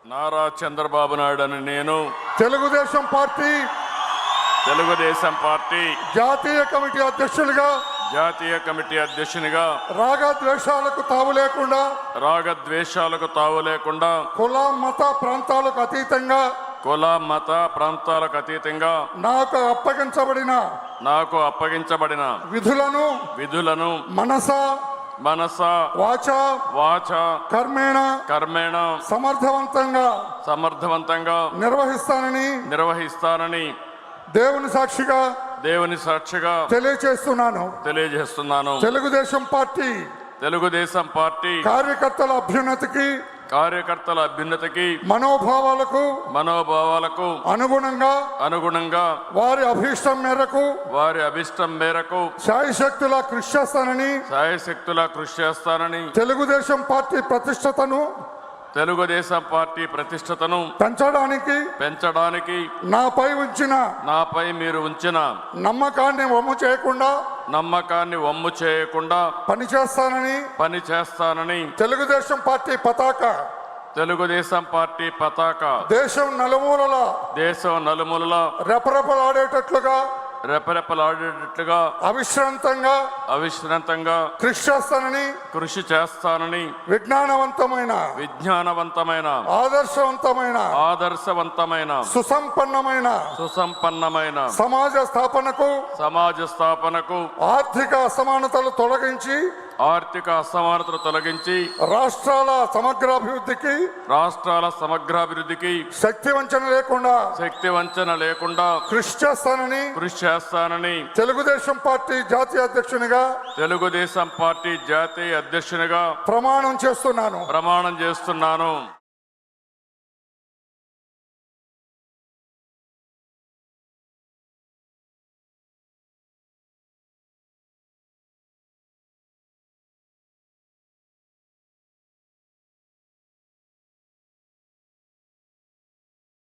నారా చంద్రబాబు నాయుడు అను నేను తెలుగుదేశం పార్టీ జాతీయ కమిటీ అధ్యక్షునిగా రాగద్వేషాలకు తావు లేకుండా కుల మత ప్రాంతాలకు అతీతంగా నాకు అప్పగించబడిన విధులను మనస వాచ కర్మేణ సమర్థవంతంగా నిర్వహిస్తానని దేవుని సాక్షిగా తెలియజేస్తున్నాను. తెలుగుదేశం పార్టీ కార్యకర్తల అభ్యున్నతికి మనోభావాలకు అనుగుణంగా వారి అభిష్టం మేరకు శాయశక్తులా కృషి చేస్తానని తెలుగుదేశం పార్టీ ప్రతిష్టతను పెంచడానికి నాపై మీరు ఉంచిన నమ్మకాన్ని వమ్ము చేయకుండా పనిచేస్తానని తెలుగుదేశం పార్టీ పతాక దేశం నలుమూలలా రెపరెపలాడేటట్లుగా అవిశ్రాంతంగా కృషి చేస్తానని విజ్ఞానవంతమైన ఆదర్శవంతమైన సుసంపన్నమైన సమాజ స్థాపనకు ఆర్థిక అసమానతలు తొలగించి రాష్ట్రాల సమగ్రాభివృద్ధికి శక్తి వంచన లేకుండా కృషి చేస్తానని తెలుగుదేశం పార్టీ జాతీయ అధ్యక్షునిగా ప్రమాణం చేస్తున్నాను.